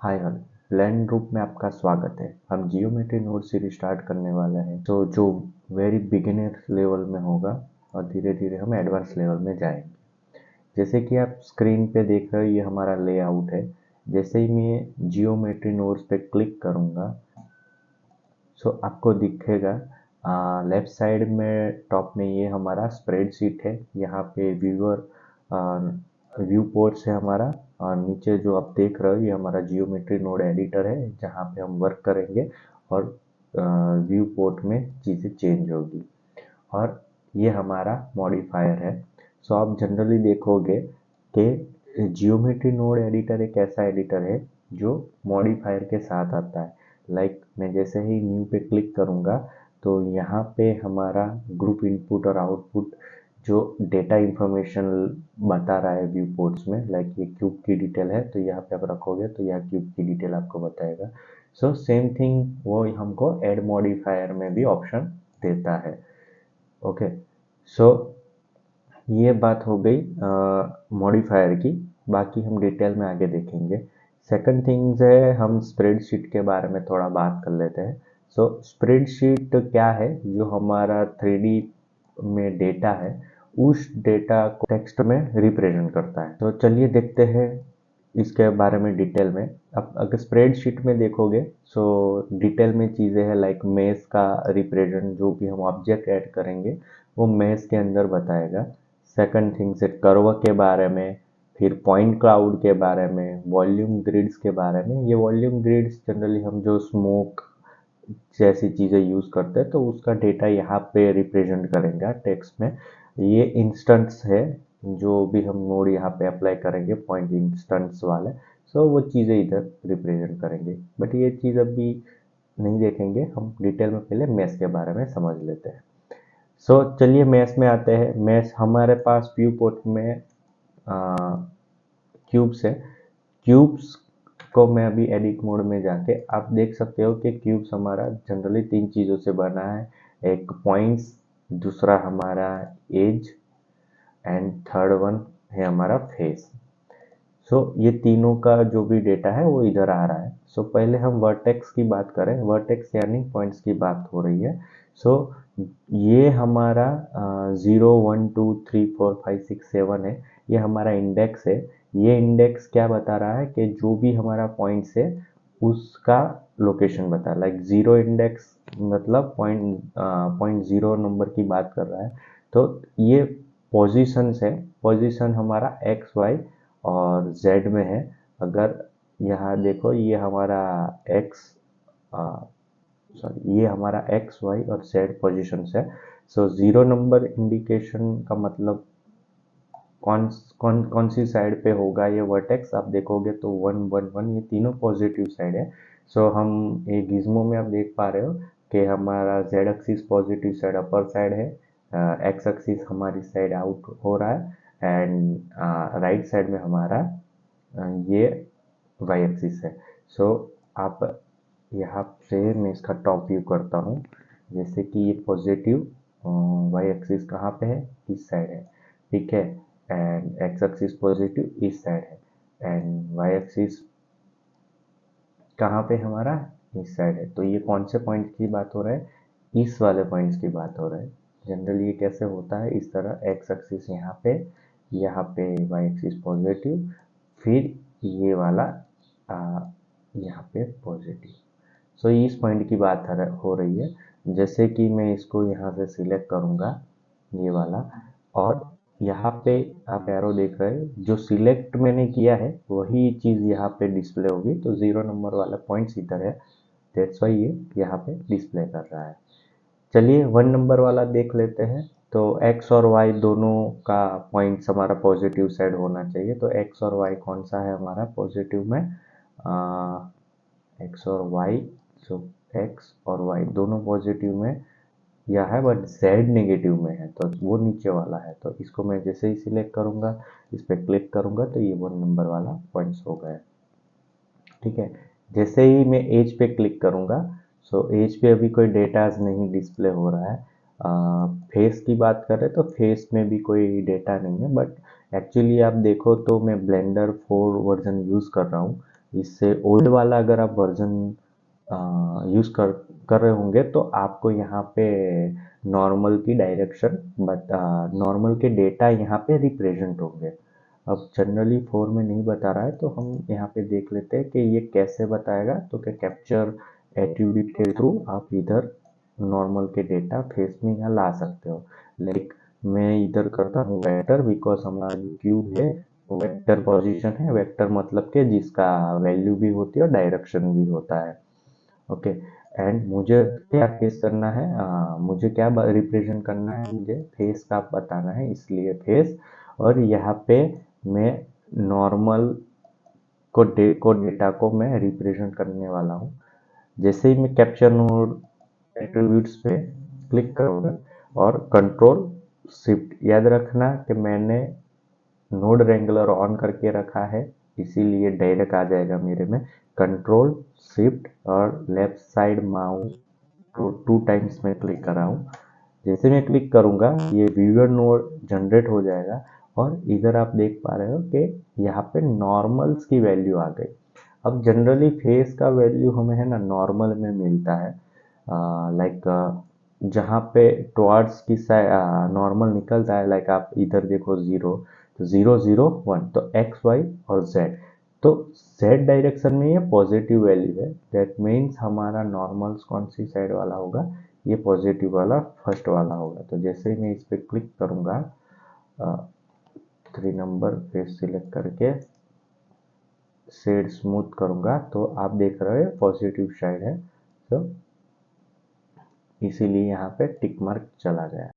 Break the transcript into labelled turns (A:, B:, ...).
A: हाय हल land group में आपका स्वागत है। हम जियोमेट्री नोड सीरीज स्टार्ट करने वाले हैं तो जो वेरी बिगिनर लेवल में होगा और धीरे धीरे हम एडवांस लेवल में जाएंगे। जैसे कि आप स्क्रीन पे देख रहे हो, ये हमारा लेआउट है। जैसे ही मैं जियोमेट्री नोड्स पे क्लिक करूँगा सो आपको दिखेगा लेफ्ट साइड में टॉप में ये हमारा स्प्रेडशीट है। यहाँ पे व्यूअर व्यू पोर्ट्स है हमारा, और नीचे जो आप देख रहे हो ये हमारा जियोमेट्री नोड एडिटर है जहाँ पे हम वर्क करेंगे और व्यू पोर्ट में चीज़ें चेंज होगी। और ये हमारा मॉडिफायर है। सो आप जनरली देखोगे कि जियोमेट्री नोड एडिटर एक ऐसा एडिटर है जो मॉडिफायर के साथ आता है। मैं जैसे ही न्यू पे क्लिक करूँगा तो यहाँ पे हमारा ग्रुप इनपुट और आउटपुट जो डेटा इंफॉर्मेशन बता रहा है व्यू पोर्ट्स में, ये क्यूब की डिटेल है तो यहाँ पे आप रखोगे तो यह क्यूब की डिटेल आपको बताएगा। सो सेम थिंग वो हमको ऐड मॉडिफायर में भी ऑप्शन देता है। ओके, सो ये बात हो गई मॉडिफायर की। बाकी हम डिटेल में आगे देखेंगे। सेकंड थिंग्स है, हम स्प्रेडशीट के बारे में थोड़ा बात कर लेते हैं। सो स्प्रेडशीट क्या है? जो हमारा 3D में डेटा है उस डेटा को टेक्स्ट में रिप्रेजेंट करता है। तो चलिए देखते हैं इसके बारे में डिटेल में। अब अगर स्प्रेडशीट में देखोगे सो डिटेल में चीज़ें हैं, मेस का रिप्रेजेंट, जो भी हम ऑब्जेक्ट ऐड करेंगे वो मेस के अंदर बताएगा। सेकंड थिंग से कर्व के बारे में, फिर पॉइंट क्लाउड के बारे में, वॉल्यूम ग्रिड्स के बारे में। ये वॉल्यूम ग्रिड्स जनरली हम जो स्मोक जैसी चीज़ें यूज़ करते हैं तो उसका डेटा यहाँ पे रिप्रेजेंट करेंगे टेक्स्ट में। ये इंस्टेंट्स है, जो भी हम नोड यहाँ पे अप्लाई करेंगे पॉइंट इंस्टेंट्स वाले, सो वो चीज़ें इधर रिप्रेजेंट करेंगे। बट ये चीज़ अभी नहीं देखेंगे, हम डिटेल में पहले मैथ के बारे में समझ लेते हैं। सो चलिए मैथ में आते हैं। मैथ हमारे पास व्यू पोर्ट में क्यूब्स है। क्यूब्स को मैं अभी एडिट मोड में जाके आप देख सकते हो कि क्यूब्स हमारा जनरली 3 चीज़ों से बना है। एक पॉइंट्स, दूसरा हमारा एज, एंड थर्ड वन है हमारा फेस। सो ये तीनों का जो भी डेटा है वो इधर आ रहा है। सो पहले हम वर्टेक्स की बात करें। वर्टेक्स यानी पॉइंट्स की बात हो रही है। सो ये हमारा 0 1 2 3 4 5 6 7 है। ये हमारा इंडेक्स है। ये इंडेक्स क्या बता रहा है कि जो भी हमारा पॉइंट्स है उसका लोकेशन बता रहा है। जीरो इंडेक्स मतलब पॉइंट जीरो नंबर की बात कर रहा है। तो ये पोजीशंस है। पोजीशन हमारा एक्स वाई और z में है। अगर यहाँ देखो ये हमारा x, ये हमारा x y और z पोजीशंस है। सो जीरो नंबर इंडिकेशन का मतलब कौन कौन कौन सी साइड पे होगा ये वर्टेक्स, आप देखोगे तो 1 1 1 ये तीनों पॉजिटिव साइड है। सो हम ये गिज्मो में आप देख पा रहे हो कि हमारा z axis positive side upper side है, x एक्सिस हमारी साइड आउट हो रहा है, एंड राइट साइड में हमारा ये y एक्सिस है। सो आप यहाँ से मैं इसका टॉप व्यू करता हूँ। जैसे कि ये पॉजिटिव y एक्सिस कहाँ पे है? इस साइड है, ठीक है। एंड x एक्सिस पॉजिटिव इस साइड है, एंड y एक्सिस कहाँ पे हमारा? इस साइड है। तो ये कौन से पॉइंट की बात हो रहा है? इस वाले पॉइंट्स की बात हो रहा है। जनरली ये कैसे होता है? इस तरह x एक्सिस यहाँ पे y एक्सिस पॉजिटिव, फिर ये वाला यहाँ पे पॉजिटिव। सो इस पॉइंट की बात हो रही है। जैसे कि मैं इसको यहाँ से सिलेक्ट करूँगा ये वाला, और यहाँ पे आप एरो देख रहे हो, जो सिलेक्ट मैंने किया है वही चीज़ यहाँ पे डिस्प्ले होगी। तो जीरो नंबर वाला पॉइंट्स इधर है, दैट्स वाई ये यहाँ पे डिस्प्ले कर रहा है। चलिए 1 नंबर वाला देख लेते हैं। तो x और y दोनों का पॉइंट्स हमारा पॉजिटिव साइड होना चाहिए। तो x और y कौन सा है हमारा पॉजिटिव में? x और y, सो x और y दोनों पॉजिटिव में यह है, बट z नेगेटिव में है तो वो नीचे वाला है। तो इसको मैं जैसे ही सिलेक्ट करूँगा, इस पर क्लिक करूँगा तो ये 1 नंबर वाला पॉइंट्स हो गया, ठीक है। जैसे ही मैं एज पे क्लिक करूँगा, सो एज पे अभी कोई डेटाज नहीं डिस्प्ले हो रहा है। फेस की बात करें तो फेस में भी कोई डेटा नहीं है, बट एक्चुअली आप देखो तो मैं ब्लेंडर 4 वर्जन यूज़ कर रहा हूँ। इससे ओल्ड वाला अगर आप वर्जन यूज़ कर रहे होंगे तो आपको यहाँ पे नॉर्मल की डायरेक्शन नॉर्मल के डेटा यहाँ पे रिप्रेजेंट होंगे। अब जनरली 4 में नहीं बता रहा है तो हम यहाँ पे देख लेते हैं कि ये कैसे बताएगा। तो क्या कैप्चर एट्रीब्यूट के थ्रू आप इधर नॉर्मल के डेटा फेस में यहाँ ला सकते हो। लाइक मैं इधर करता हूँ वेक्टर, बिकॉज हमारा जो क्यूब है वो वेक्टर पोजीशन है। वेक्टर मतलब कि जिसका वैल्यू भी होती है और डायरेक्शन भी होता है। ओके, एंड मुझे क्या फेस करना है, मुझे क्या रिप्रेजेंट करना है, मुझे फेस का बताना है, इसलिए फेस। और यहाँ पे मैं नॉर्मल को डेटा को मैं रिप्रेजेंट करने वाला हूँ। जैसे ही मैं कैप्चर नोड एट्रीब्यूट्स पे क्लिक करूँगा और कंट्रोल शिफ्ट, याद रखना कि मैंने नोड रेंगुलर ऑन करके रखा है, इसीलिए डायरेक्ट आ जाएगा मेरे में। कंट्रोल शिफ्ट और लेफ्ट साइड माउस को 2 टाइम्स में क्लिक कर रहा हूँ। जैसे मैं क्लिक करूँगा ये व्यूअर नोड जनरेट हो जाएगा और इधर आप देख पा रहे हो कि यहाँ पे नॉर्मल्स की वैल्यू आ गई। अब जनरली फेस का वैल्यू हमें है ना नॉर्मल में मिलता है, लाइक जहाँ पे टुवर्ड्स की साइड नॉर्मल निकलता है। लाइक आप इधर देखो 0, तो 0 0 1, तो एक्स वाई और जेड। तो जेड डायरेक्शन में ये पॉजिटिव वैल्यू है, दैट मीन्स हमारा नॉर्मल्स कौन सी साइड वाला होगा, ये पॉजिटिव वाला फर्स्ट वाला होगा। तो जैसे ही मैं इस पर क्लिक करूँगा 3 नंबर फेस सिलेक्ट करके शेड स्मूथ करूँगा तो आप देख रहे हो पॉजिटिव साइड है, तो इसीलिए यहाँ पे टिक मार्क चला गया।